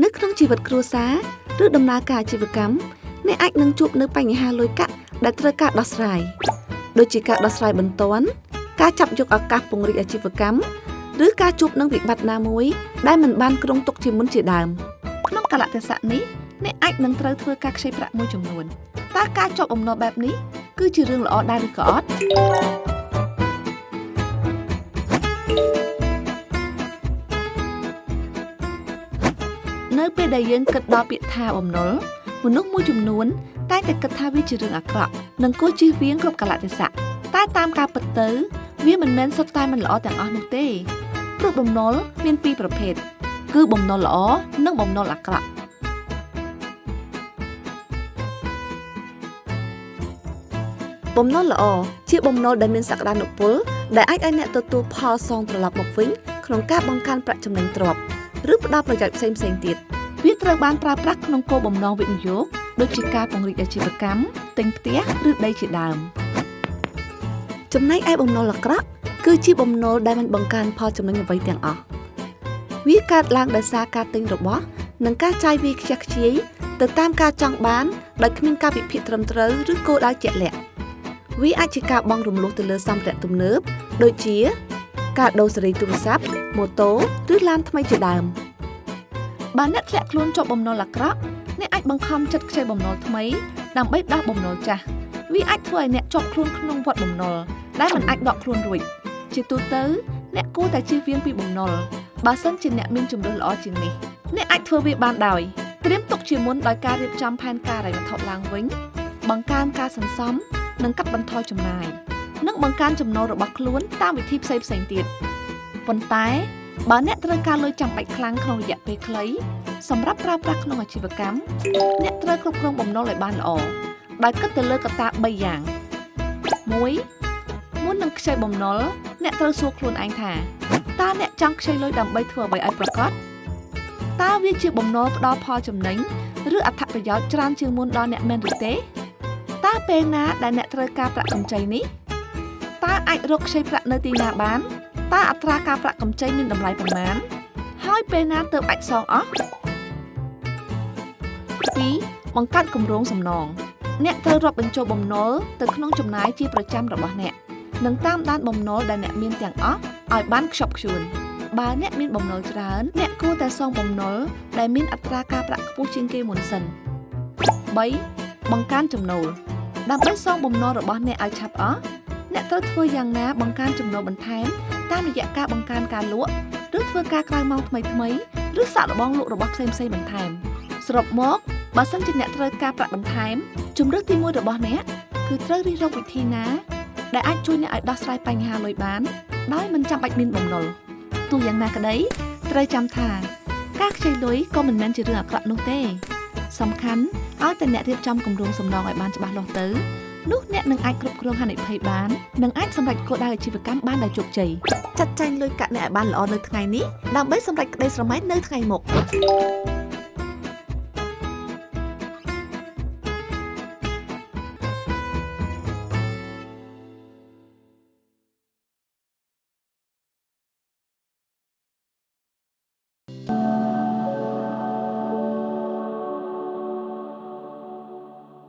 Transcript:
នៅក្នុងជីវិតគ្រួសារឬដំណើរការអាជីវកម្មអ្នកអាចនឹងជួបនៅបញ្ហាលុយកាក់ដែលត្រូវការដោះស្រាយដូចជាការដោះស្រាយបន្ទាន់ការចាប់យកឱកាសពង្រីកអាជីវកម្មឬការជួបនឹងវិបត្តិណាមួយដែលមិនបានគ្រោងទុកជាមុនជាដើមក្នុងកាលៈទេសៈនេះអ្នកអាចនឹងត្រូវធ្វើការខ្ចីប្រាក់មួយចំនួនតើការជាប់បំណុលបែបនេះគឺជារឿងល្អដែរឬក៏អត់នៅពេលដែលយើងគិតដល់ពាក្យថាបំណុលមនុស្សមួយចំនួនតែងតែគិតថាវាជារឿងអាក្រក់និងគួរជៀសវាងគ្រប់កាលៈទេសៈតែតាមការពិតទៅវាមិនមែនសុទ្ធតែមិនល្អទាំងអស់នោះទេព្រោះបំណុលមានពីរប្រភេទគឺបំណុលល្អនិងបំណុលអាក្រក់បំណុលល្អជាបំណុលដែលមានសក្តានុពលដែលអាចឲ្យអ្នកទទួលផលសងត្រឡប់មកវិញក្នុងការបង្កើនប្រាក់ចំណេញទ្រព្យឬផ្ដល់ប្រយោជន៍ផ្សេងៗទៀតវាត្រូវបានប្រើប្រាស់ក្នុងគោលបំណងវិនិយោគដូចជាការពង្រីកអាជីវកម្មទិញផ្ទះឬដីជាដើមចំណែកឯបំណុលអាក្រក់គឺជាបំណុលដែលមិនបង្កើនផលចំណេញអ្វីទាំងអស់វាកើតឡើងដោយសារការទិញរបស់និងការចាយវាយខ្ជះខ្ជាយទៅតាមការចង់បានដោយគ្មានការវិភាគត្រឹមត្រូវឬគោលដៅជាក់លាក់វាអាចជាការបង់រំលោះទៅលើសម្ភារៈទំនើបដូចជាការដូរសេរីទូរស័ព្ទម៉ូតូឬឡានថ្មីជាដើមបើអ្នកធ្លាក់ខ្លួនជាប់បំណុលអាក្រក់អ្នកអាចបង្ខំចិត្តខ្ចីបំណុលថ្មីដើម្បីដោះបំណុលចាស់វាអាចធ្វើឲ្យអ្នកជាប់ខ្លួនក្នុងវដ្តបំណុលដែលមិនអាចដកខ្លួនរួចជាទូទៅអ្នកគួរតែជៀសវាងពីបំណុលបើសិនជាអ្នកមានជម្រើសល្អជាងនេះអ្នកអាចធ្វើវាបានដោយត្រៀមទុកជាមុនដោយការរៀបចំផែនការហិរញ្ញវត្ថុឡើងវិញបង្កើនការសន្សំនិងកាត់បន្ថយចំណាយនិងបង្កើនចំណូលរបស់ខ្លួនតាមវិធីផ្សេងៗទៀតប៉ុន្តែបើអ្នកត្រូវការលុយចាំបាច់ខ្លាំងក្នុងរយៈពេលខ្លីសម្រាប់ប្រើប្រាស់ក្នុងអាជីវកម្មអ្នកត្រូវគ្រប់គ្រងបំណុលឲ្យបានល្អដោយគិតទៅលើកត្តា3យ៉ាង1មុននឹងខ្ចីបំណុលអ្នកត្រូវសួរខ្លួនឯងថាតើអ្នកចង់ខ្ចីលុយដើម្បីធ្វើអ្វីឲ្យប្រកបតើវាជាបំណុលផ្ដល់ផលចំណេញឬអត្ថប្រយោជន៍ច្រើនជាងមុនដល់អ្នកមែនឬទេតើពេលណាដែលអ្នកត្រូវការប្រាក់កម្ចីនេះតើអាចរកខ្ចីប្រាក់នៅទីណាបានតើអត្រាការប្រាក់កម្ចីមានតម្លៃប៉ុន្មានហើយពេលណាទើបអាចសងអស់2បង្កើតគម្រោងសំណងអ្នកត្រូវរាប់បញ្ចូលបំណុលទៅក្នុងចំណាយជាប្រចាំរបស់អ្នកនិងតាមដានបំណុលដែលអ្នកមានទាំងអស់ឲ្យបានខ្ជាប់ខ្ជួនបើអ្នកមានបំណុលច្រើនអ្នកគួរតែសងបំណុលដែលមានអត្រាការប្រាក់ខ្ពស់ជាងគេមុនសិន3បង្កើនចំណូលដើម្បីសងបំណុលរបស់អ្នកឲ្យឆាប់អស់អ្នកត្រូវធ្វើយ៉ាងណាបង្កើនចំណូលបន្ថែមតាមរយៈការបង្កើនការលក់ឬធ្វើការក្រៅម៉ោងថ្មីៗឬសាកល្បងលក់របស់ផ្សេងៗបន្ថែមសរុបមកបើសិនជាអ្នកត្រូវការប្រាក់បន្ថែមជម្រើសទី1របស់អ្នកគឺត្រូវរិះរកវិធីណាដែលអាចជួយអ្នកឲ្យដោះស្រាយបញ្ហាលុយបានដោយមិនចាំបាច់មានបំណុលទោះយ៉ាងណាក្តីត្រូវចាំថាការខ្ចីលុយក៏មិនមែនជារឿងអាក្រក់នោះទេសំខាន់ឲ្យតែអ្នករៀបចំគម្រោងសំណងឲ្យបានច្បាស់លាស់ទៅនោះអ្នកនឹងអាចគ្រប់គ្រងហានិភ័យបាននិងអាចសម្រេចគោលដៅអាជីវកម្មបានដោយជោគជ័យចាត់ចែងលុយកាក់អ្នកឲ្យបានល្អនៅថ្ងៃនេះដើម្បីសម្រេចក្តីស្រមៃនៅថ្ងៃមុខ